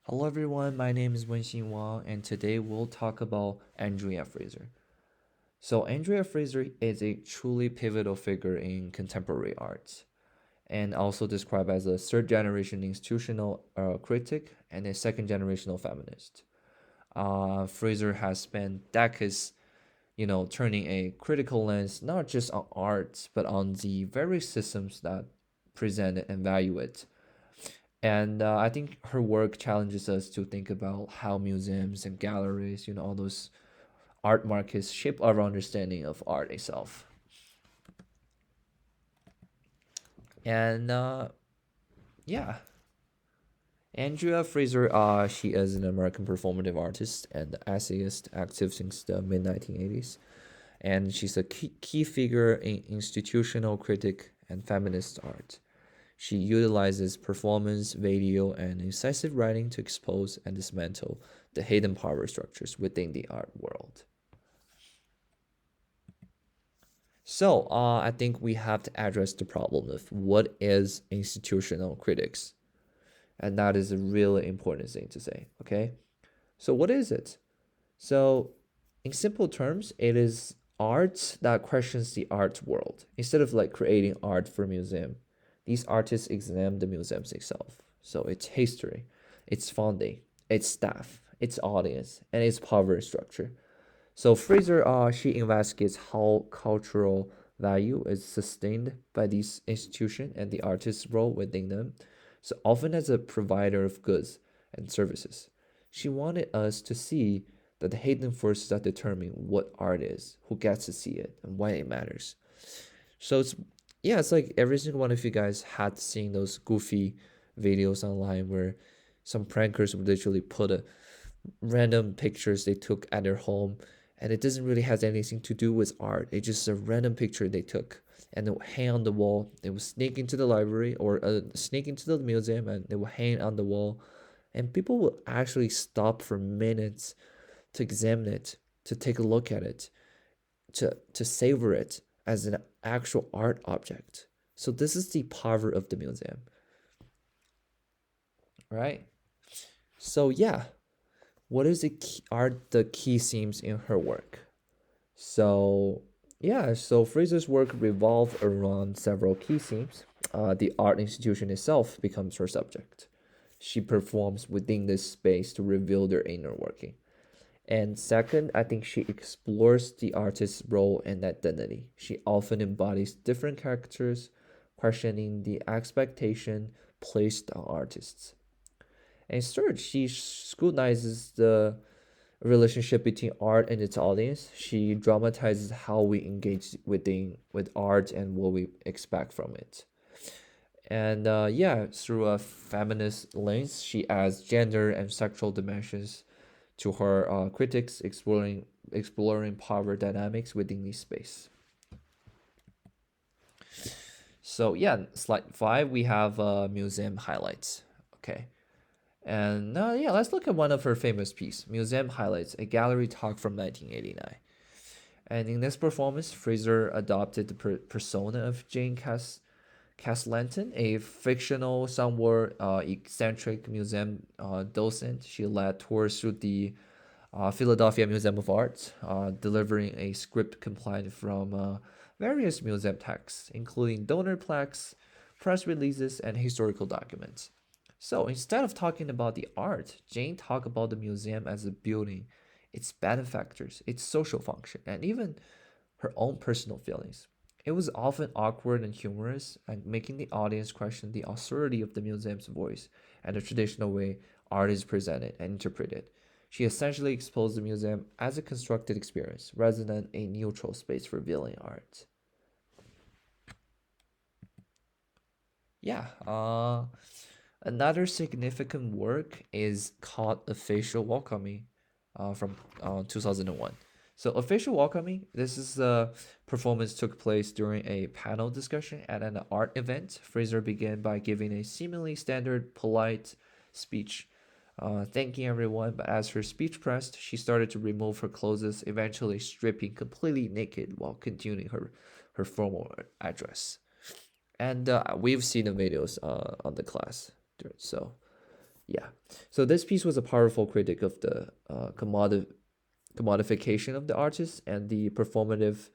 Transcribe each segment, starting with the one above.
Hello everyone, my name is Wenxin Wang, and today we'll talk about Andrea Fraser. So, Andrea Fraser is a truly pivotal figure in contemporary art, and also described as a third generation institutional critic and a second generational feminist. Fraser has spent decades, turning a critical lens not just on art, but on the very systems that present it and value it. And I think her work challenges us to think about how museums and galleries, all those art markets shape our understanding of art itself. And yeah, Andrea Fraser, she is an American performative artist and essayist active since the mid 1980s. And she's a key figure in institutional critic and feminist art. She utilizes performance, video, and incisive writing to expose and dismantle the hidden power structures within the art world. So, I think we have to address the problem of what is institutional critics, and that is a really important thing to say. Okay, so what is it? So, in simple terms, it is art that questions the art world. Instead of like creating art for a museum, these artists examine the museums itself. So its history, its founding, its staff, its audience, and its power structure. So Fraser, she investigates how cultural value is sustained by these institutions and the artist's role within them. So often as a provider of goods and services, she wanted us to see that the hidden forces that determine what art is, who gets to see it, and why it matters. So it's like every single one of you guys had seen those goofy videos online where some prankers would literally put a random pictures they took at their home, and it doesn't really have anything to do with art. It's just a random picture they took, and they would hang on the wall. They would sneak into the library or sneak into the museum, and they would hang on the wall, and people would actually stop for minutes to examine it, to take a look at it, to savor it as an actual art object. So this is the power of the museum, right? So yeah, what is the are the key themes in her work? So yeah, so Fraser's work revolved around several key themes. The art institution itself becomes her subject. She performs within this space to reveal their inner working. And second, I think she explores the artist's role and identity. She often embodies different characters, questioning the expectation placed on artists. And third, she scrutinizes the relationship between art and its audience. She dramatizes how we engage with art and what we expect from it. And yeah, through a feminist lens, she adds gender and sexual dimensions to her critics, exploring power dynamics within this space. So yeah, slide 5, we have museum highlights. Okay. And yeah, let's look at one of her famous pieces, Museum Highlights, a gallery talk from 1989. And in this performance, Fraser adopted the persona of Jane Castleton, a fictional, somewhat eccentric museum docent. She led tours through the Philadelphia Museum of Art, delivering a script compliant from various museum texts, including donor plaques, press releases, and historical documents. So instead of talking about the art, Jane talked about the museum as a building, its benefactors, its social function, and even her own personal feelings. It was often awkward and humorous, and making the audience question the authority of the museum's voice and the traditional way art is presented and interpreted. She essentially exposed the museum as a constructed experience rather than a neutral space for revealing art. Yeah, another significant work is called Official Welcoming from 2001. So Official Welcoming, this is a performance took place during a panel discussion at an art event. Fraser began by giving a seemingly standard, polite speech, thanking everyone. But as her speech pressed, she started to remove her clothes, eventually stripping completely naked while continuing her formal address. And we've seen the videos on the class, so Yeah. So this piece was a powerful critique of the commodification of the artist and the performative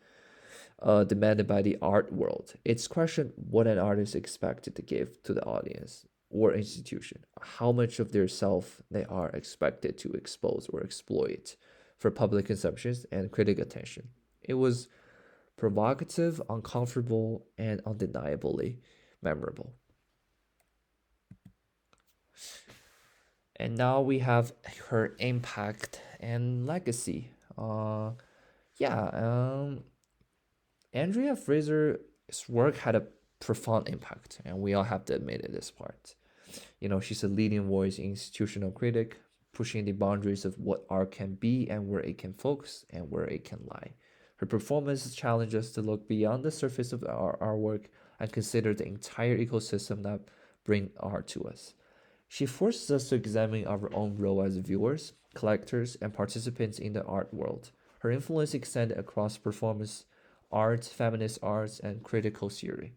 demanded by the art world. It's questioned what an artist expected to give to the audience or institution, how much of their self they are expected to expose or exploit for public consumption and critic attention. It was provocative, uncomfortable, and undeniably memorable. And now we have her impact and legacy. Yeah, Andrea Fraser's work had a profound impact, and we all have to admit it this part. She's a leading voice, institutional critic, pushing the boundaries of what art can be and where it can focus and where it can lie. Her performance challenges us to look beyond the surface of our artwork and consider the entire ecosystem that bring art to us. She forces us to examine our own role as viewers, collectors, and participants in the art world. Her influence extended across performance art, feminist arts, and critical theory.